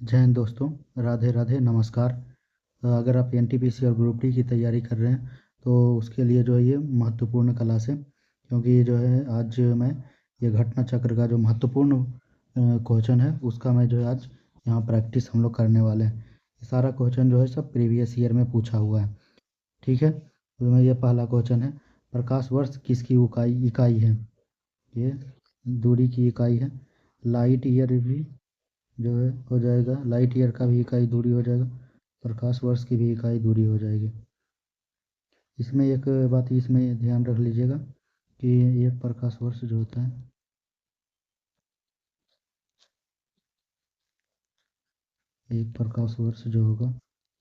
जय हिंद दोस्तों। राधे राधे, नमस्कार। अगर आप एनटीपीसी और ग्रुप डी की तैयारी कर रहे हैं तो उसके लिए जो है ये महत्वपूर्ण क्लास है, क्योंकि ये जो है आज मैं ये घटना चक्र का जो महत्वपूर्ण क्वेश्चन है उसका मैं जो है आज यहाँ प्रैक्टिस हम लोग करने वाले हैं। ये सारा क्वेश्चन जो है सब प्रीवियस ईयर में पूछा हुआ है। ठीक है, तो मैं ये पहला क्वेश्चन है, प्रकाश वर्ष किसकी इकाई इकाई है? ये दूरी की इकाई है। लाइट ईयर भी जो है हो जाएगा, लाइट ईयर का भी इकाई दूरी हो जाएगा, प्रकाश वर्ष की भी इकाई दूरी हो जाएगी। इसमें एक बात इसमें ध्यान रख लीजिएगा कि एक प्रकाश वर्ष जो होता है, एक प्रकाश वर्ष जो होगा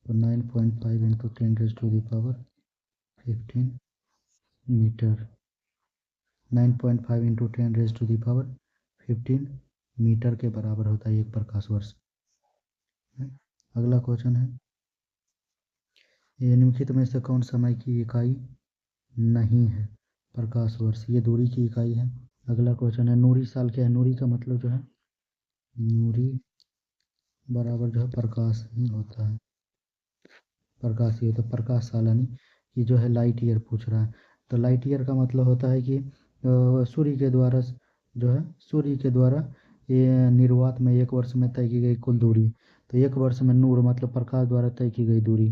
तो 9.5 इंटू 10⁻⁵ मीटर, 9.5 इंटू 10⁻⁵ मीटर के बराबर होता है एक प्रकाश वर्ष। अगला क्वेश्चन है, ये निम्नलिखित में से कौन समय की इकाई नहीं है? प्रकाश वर्ष ये दूरी की इकाई है। अगला क्वेश्चन है, नूरी साल क्या है? नूरी का मतलब जो है, नूरी बराबर जो है प्रकाश ही होता है, प्रकाश ही होता है। प्रकाश साल यानी कि जो है लाइट ईयर पूछ रहा है, तो लाइट ईयर का मतलब होता है कि सूर्य के द्वारा जो है, सूर्य के द्वारा ये निर्वात में एक वर्ष में तय की गई कुल दूरी। तो एक वर्ष में नूर मतलब प्रकाश द्वारा तय की गई दूरी,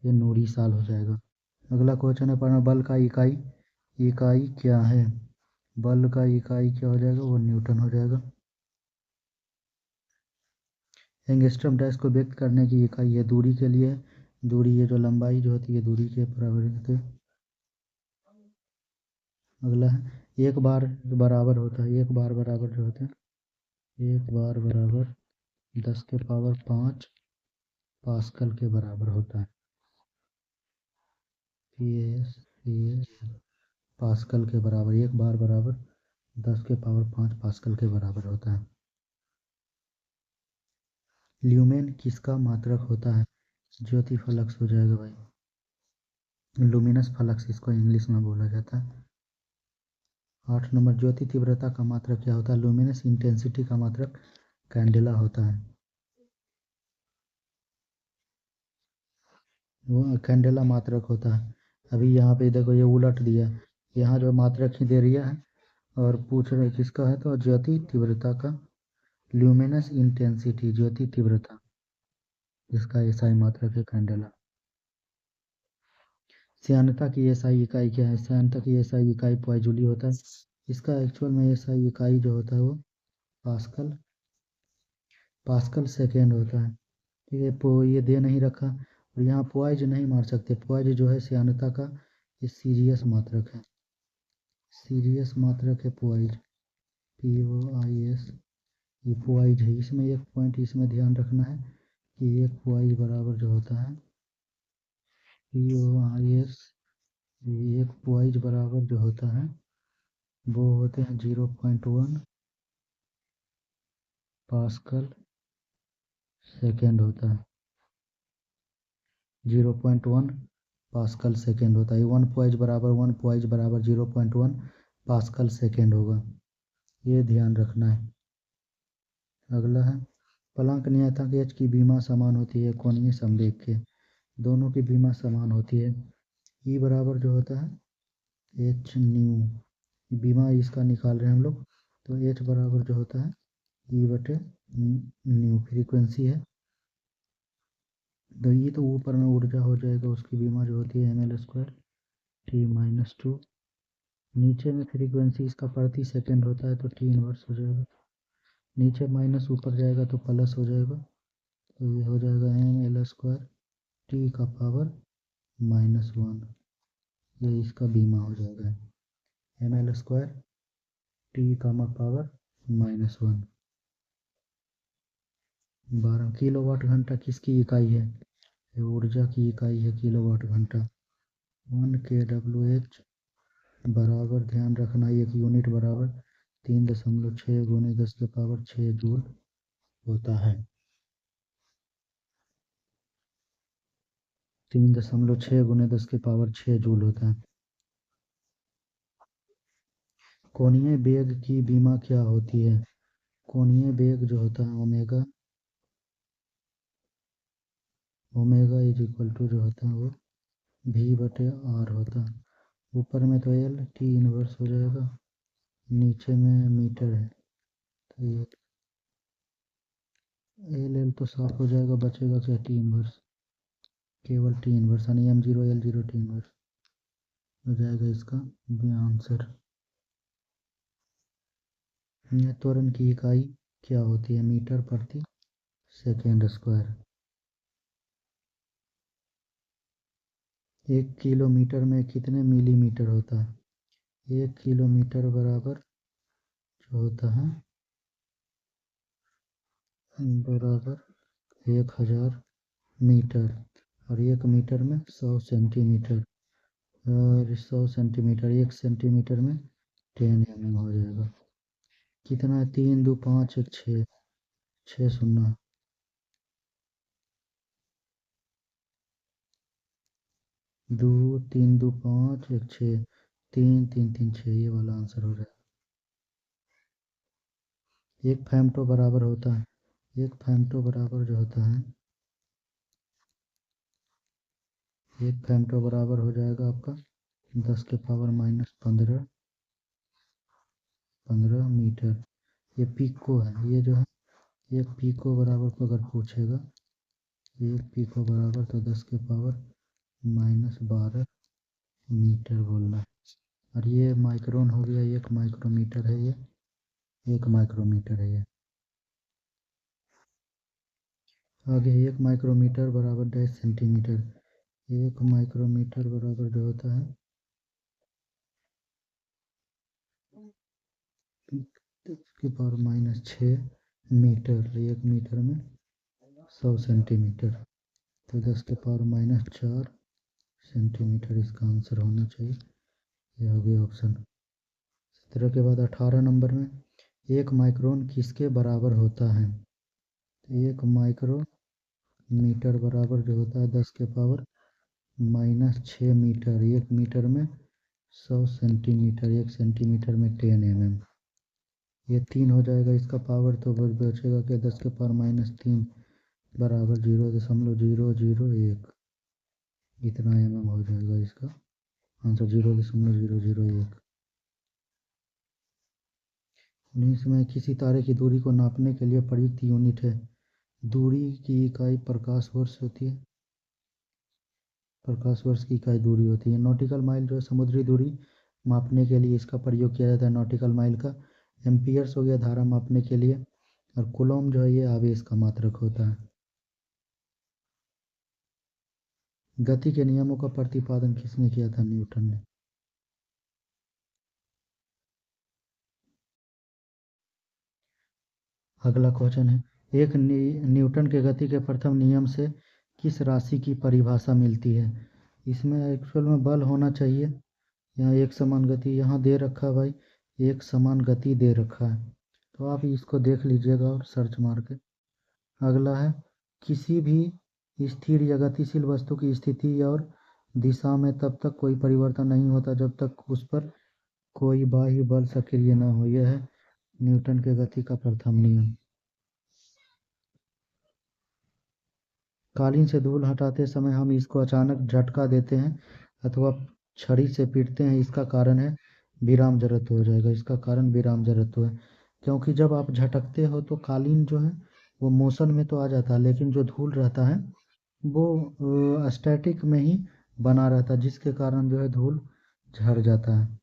ये नूरी साल हो जाएगा। अगला क्वेश्चन है, पढ़ना, बल का इकाई इकाई क्या है? बल का इकाई क्या हो जाएगा? वो न्यूटन हो जाएगा। एंगस्ट्रम डैश को व्यक्त करने की इकाई है, दूरी के लिए, दूरी ये जो लंबाई जो होती है दूरी के बराबर होती है। अगला है, एक बार बराबर होता है, एक बार बराबर जो होता है, एक बार बराबर 10⁵ पास्कल के बराबर होता है। पी एस पास्कल के बराबर, एक बार बराबर 10⁵ पास्कल के बराबर होता है। ल्यूमेन किसका मात्रक होता है? ज्योति फ्लक्स हो जाएगा भाई, लुमिनस फ्लक्स इसको इंग्लिश में बोला जाता है। 8 नंबर, ज्योति तीव्रता का मात्रक क्या होता है? लुमिनस इंटेंसिटी का मात्रक कैंडेला होता है, वो कैंडेला मात्रक होता है। अभी यहाँ पे देखो ये उलट दिया, यहाँ जो मात्रक ही दे दिया है और पूछ रहे किसका है, तो ज्योति तीव्रता का, ल्यूमिनस इंटेंसिटी ज्योति तीव्रता, इसका एसआई मात्रक है कैंडेला। श्यानता की एसआई इकाई क्या है? श्यानता की एसआई इकाई पॉइजूली होता है। इसका एक्चुअल में एसआई इकाई जो होता है वो पास्कल पास्कल सेकेंड होता है। ठीक है, ये दे नहीं रखा और यहाँ पॉइज नहीं मार सकते, पॉइज जो है श्यानता का ये सीरियस मात्रक है, सीरियस मात्रक है पॉइज, POIS, ये पॉइज है। इसमें एक पॉइंट इसमें ध्यान रखना है कि एक पॉइज बराबर जो होता है POIS, एक पॉइज बराबर जो होता है वो होते हैं 0.1 पास्कल सेकेंड होता है, 0.1 पास्कल सेकेंड होता है। वन पॉइज बराबर 0.1 पास्कल सेकेंड होगा, ये ध्यान रखना है। अगला है, प्लांक नियतांक एच की बीमा समान होती है कोणीय संवेग के, दोनों की बीमा समान होती है। ई बराबर जो होता है एच न्यू, बीमा इसका निकाल रहे हैं हम लोग, तो एच बराबर जो होता है ई बटे न्यू फ्रीक्वेंसी है, तो ये तो ऊपर में ऊर्जा हो जाएगा, उसकी बीमा जो होती है ml² T-2, नीचे में फ्रीक्वेंसी इसका प्रति सेकंड होता है तो T इनवर्स हो जाएगा, नीचे माइनस ऊपर जाएगा तो प्लस हो जाएगा, तो ये हो जाएगा ml² T का पावर -1, ये इसका बीमा हो जाएगा ml² T का पावर -1। 12 किलोवाट घंटा किसकी इकाई है? ये ऊर्जा की इकाई है किलोवाट घंटा। 1 kWh बराबर, ध्यान रखना एक यूनिट बराबर 3.6 गुने 10⁻6 जूल होता है, 3.6 गुने 10⁻6 जूल होता है। कोणीय वेग की बीमा क्या होती है? कोणीय वेग जो होता है omega omega is equal to जो होता है वो V/R होता है। ऊपर में तो L T इनवर्स हो जाएगा, नीचे में मीटर है तो ये L तो साफ हो जाएगा, बचेगा क्या T इनवर्स, केवल T इनवर्स यानी M0 L0 T इनवर्स हो जाएगा इसका आंसर। त्वरण की इकाई क्या होती है, मीटर प्रति सेकेंड स्क्वायर। 1 किलोमीटर में कितने मिलीमीटर होता है, 1 किलोमीटर बराबर जो होता है बराबर 1000 मीटर, और 1 मीटर में 100 सेंटीमीटर, और 100 सेंटीमीटर 1 सेंटीमीटर में 10 mm हो जाएगा। कितना है, 3 2 5 1 6, 6 शून्य, 2 3 2 5 1 6, 3 3 3 6, ये वाला आंसर हो जाएगा। एक फेम्टो बराबर होता है, एक फेम्टो बराबर जो होता है, एक फेम्टो बराबर हो जाएगा आपका 10⁻⁻15 मीटर। ये पिको है, ये जो है एक पिको बराबर को अगर पूछेगा, एक पिको बराबर तो 10⁻12 मीटर बोलना है। और ये माइक्रोन हो गया, 1 माइक्रोमीटर है ये, 1 माइक्रोमीटर है ये। आगे 1 माइक्रोमीटर बराबर 10 सेंटीमीटर, 1 माइक्रोमीटर बराबर जो होता है 10⁻⁻6 मीटर, 1 मीटर में 100 सेंटीमीटर, तो 10⁻⁻4 सेंटीमीटर इसका आंसर होना चाहिए। यह हो गया ऑप्शन 17 के बाद 18 नंबर में 1 माइक्रोन किसके बराबर होता है, तो 1 माइक्रोमीटर बराबर जो होता है 10⁻⁻6 मीटर, 1 मीटर में 100 सेंटीमीटर, 1 सेंटीमीटर में 10 mm, ये 3 हो जाएगा इसका पावर, तो बस बचेगा क्या 10⁻³ बराबर 0.001, इतना mm हो जाएगा इसका आंसर, 0.001। 19 में किसी तारे की दूरी को नापने के लिए प्रयुक्त यूनिट है, दूरी की इकाई प्रकाश वर्ष होती है, प्रकाश वर्ष की इकाई दूरी होती है। नॉटिकल माइल जो है समुद्री दूरी मापने के लिए इसका प्रयोग किया जाता है नॉटिकल माइल का। एम्पियर्स हो गया धारा मापने के लिए, और कूलॉम जो है ये आवेश का मात्रक होता है। गति के नियमों का प्रतिपादन किसने किया था, न्यूटन ने। अगला क्वेश्चन है, एक न्यूटन के गति के प्रथम नियम से किस राशि की परिभाषा मिलती है। इसमें एक्चुअल में बल होना चाहिए, यहाँ एक समान गति यहाँ दे रखा है भाई, एक समान गति दे रखा है, तो आप इसको देख लीजिएगा और सर्च मार के। अगला है, किसी भी स्थिर या गतिशील वस्तु की स्थिति और दिशा में तब तक कोई परिवर्तन नहीं होता जब तक उस पर कोई बाह्य बल सक्रिय न हो, यह है न्यूटन के गति का प्रथम नियम। कालीन से धूल हटाते समय हम इसको अचानक झटका देते हैं अथवा छड़ी से पीटते हैं, इसका कारण है विराम जड़त्व हो जाएगा, इसका कारण विराम जड़त्व है। क्योंकि जब आप झटकते हो तो कालीन जो है वो मोशन में तो आ जाता है, लेकिन जो धूल रहता है वो स्टैटिक में ही बना रहता है, जिसके कारण जो है धूल झड़ जाता है।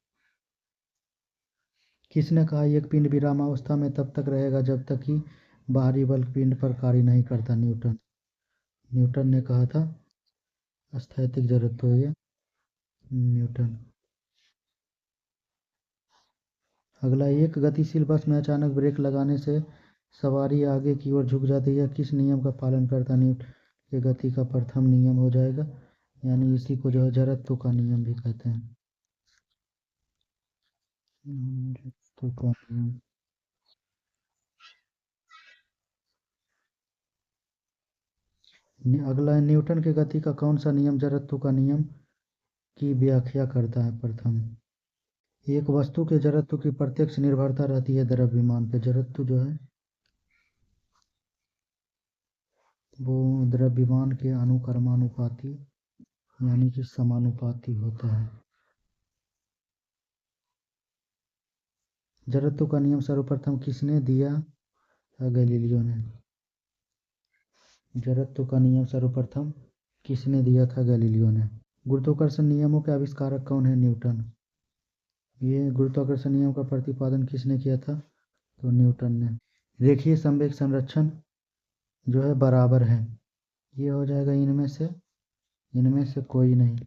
किसने कहा एक पिंड विरामावस्था में तब तक रहेगा जब तक कि बाहरी बल पिंड पर कार्य नहीं करता, न्यूटन। न्यूटन ने कहा था, स्थैतिक जड़त्व है ये, न्यूटन। अगला, एक गतिशील बस में अचानक ब्रेक लगाने से सवारी आगे की ओर झुक जाती है, किस नियम का पालन करता, न्यूटन के गति का प्रथम नियम हो जाएगा, यानी इसी को जो है जड़त्व का नियम भी कहते हैं। जड़त्व का नियम। अगला है, न्यूटन के गति का कौन सा नियम जड़त्व का नियम की व्याख्या करता है, प्रथम। एक वस्तु के जड़त्व की प्रत्यक्ष निर्भरता रहती है द्रव्यमान पे, जड़त्व जो है वो द्रव्यमान के अनुक्रमानुपाती यानी कि समानुपाती होता है। जड़त्व का नियम सर्वप्रथम किसने दिया था? गैलीलियो ने। जड़त्व का नियम सर्वप्रथम किसने दिया था? गैलीलियो ने। गुरुत्वाकर्षण नियमों के आविष्कारक कौन है? न्यूटन। ये गुरुत्वाकर्षण नियम का प्रतिपादन किसने किया था? तो न्यूटन ने। रेखीय संवेग संरक्षण जो है बराबर है, ये हो जाएगा इनमें से कोई नहीं।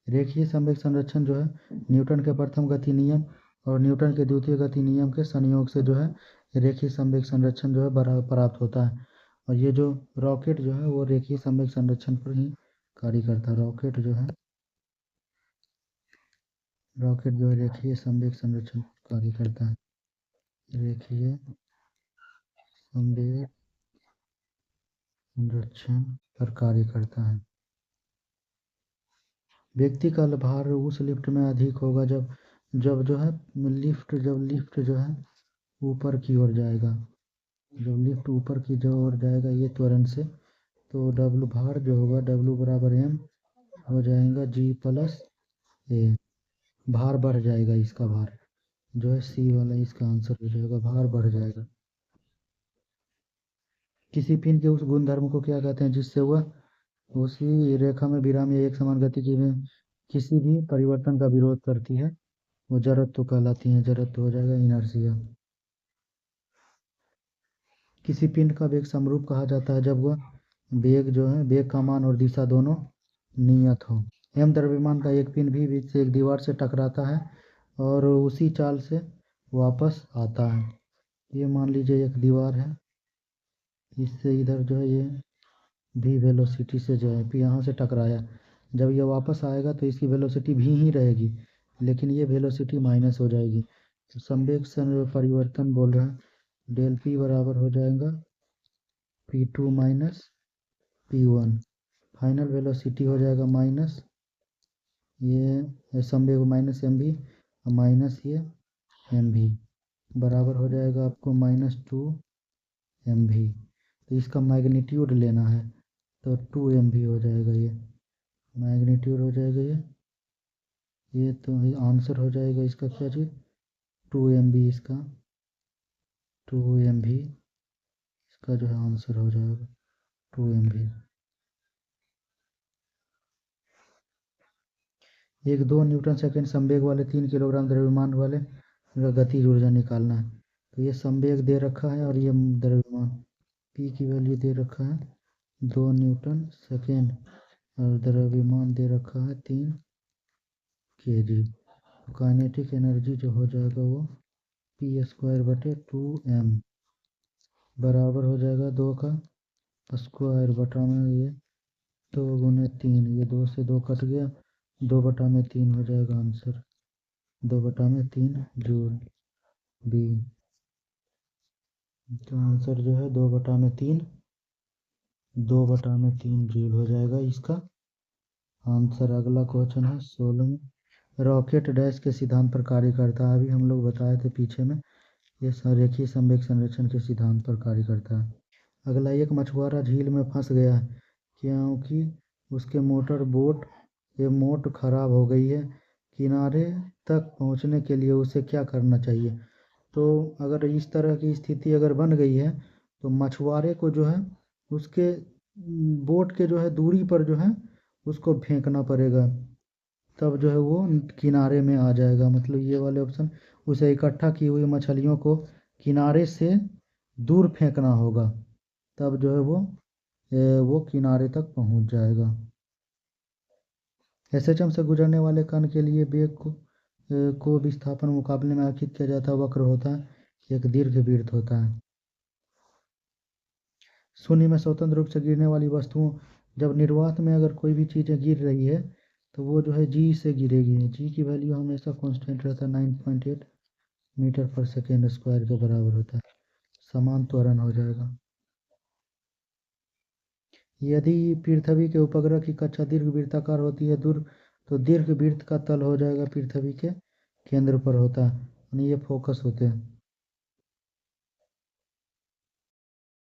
रेखीय संवेग संरक्षण जो है न्यूटन के प्रथम गति नियम और न्यूटन के द्वितीय गति नियम के संयोग से जो है रेखीय संवेग संरक्षण जो है बराबर प्राप्त होता है। और ये जो रॉकेट जो है वो रेखीय संवेग संरक्षण पर ही कार्य करता है। रॉकेट जो है रेखीय संवेग संरक्षण कार्य करता है। रेखीय संवेग संरक्षण पर कार्य करता है। व्यक्ति का भार उस लिफ्ट में अधिक होगा जब जो है लिफ्ट जो है ऊपर की ओर जाएगा। जब लिफ्ट ऊपर की ओर जाएगा ये त्वरण से, तो डब्लू भार जो होगा डब्लू बराबर m हो जाएगा g प्लस a। भार बढ़ जाएगा, इसका भार जो है सी वाला इसका आंसर हो जाएगा, भार बढ़ जाएगा। किसी पिंड के उस गुणधर्म को क्या कहते हैं जिससे वह उसी रेखा में विराम या एक समान गति की में किसी भी परिवर्तन का विरोध करती है? वो जड़त्व कहलाती है। जड़त्व हो जाएगा इनर्शिया। किसी पिंड का वेग समरूप कहा जाता है जब वह वेग का मान और दिशा दोनों नियत हो। m द्रव्यमान का एक पिंड भी बीच से एक दीवार से टकराता है और उसी चाल से वापस आता है। ये मान लीजिए एक दीवार है, इससे इधर जो है ये v वेलोसिटी से जो है यहाँ से टकराया, जब ये वापस आएगा तो इसकी वेलोसिटी v ही रहेगी, लेकिन ये वेलोसिटी माइनस हो जाएगी। तो संवेग परिवर्तन बोल रहा है डेल p बराबर हो जाएगा p2 minus p1। Final velocity हो जाएगा माइनस ये संवेग माइनस एम भी माइनस ये एम भी बराबर हो जाएगा आपको -2 mv। तो इसका मैग्नीट्यूड लेना है तो 2 mv हो जाएगा, ये मैग्नीट्यूड हो जाएगा ये तो आंसर हो जाएगा इसका क्या चीज़ 2 mv। इसका 2 mv इसका जो है आंसर हो जाएगा 2 mv। एक 2 न्यूटन सेकेंड संवेग वाले 3 किलोग्राम द्रव्यमान वाले गतिज ऊर्जा निकालना है। तो ये संवेग दे रखा है और ये द्रव्यमान p की वैल्यू दे रखा है 2 न्यूटन सेकेंड और द्रव्यमान दे रखा है 3 kg। तो काइनेटिक एनर्जी जो हो जाएगा वो p²/2m बराबर हो जाएगा 2 का स्क्वायर बटा में ये 2 गुने 3, ये 2 से 2 कट गया, 2/3 हो जाएगा आंसर, 2/3 जूल बी। तो आंसर जो है 2/3 जूल हो जाएगा इसका आंसर। अगला क्वेश्चन है 16 में, रॉकेट डैश के सिद्धांत पर कार्य करता है। अभी हम लोग बताए थे पीछे में, ये रेखीय संवेग संरक्षण के सिद्धांत पर कार्य करता है। अगला, एक मछुआरा झील में फंस गया है क्योंकि उसके मोटर खराब हो गई है। किनारे तक पहुंचने के लिए उसे क्या करना चाहिए? तो अगर इस तरह की स्थिति अगर बन गई है तो मछुआरे को जो है उसके बोट के जो है दूरी पर जो है उसको फेंकना पड़ेगा, तब जो है वो किनारे में आ जाएगा। मतलब ये वाले ऑप्शन, उसे इकट्ठा की हुई मछलियों को किनारे से दूर फेंकना होगा, तब जो है वो किनारे तक पहुंच जाएगा। एसएचएम से गुजरने वाले कण के लिए वेग को विस्थापन मुकाबले में आंकित किया जाता वक्र होता है एक दीर्घवृत्त होता है। शून्य में स्वतंत्र रूप से गिरने वाली वस्तुओं, जब निर्वात में अगर कोई भी चीज़ें गिर रही है तो वो जो है जी से गिरेगी। जी की वैल्यू हमेशा कांस्टेंट रहता है, 9.8 मीटर पर सेकेंड स्क्वायर के बराबर होता है, समान त्वरण हो जाएगा। यदि पृथ्वी के उपग्रह की कक्षा दीर्घवृत्ताकार होती है तो दीर्घवृत्त का तल हो जाएगा पृथ्वी के केंद्र पर होता है, यानी ये फोकस होते हैं।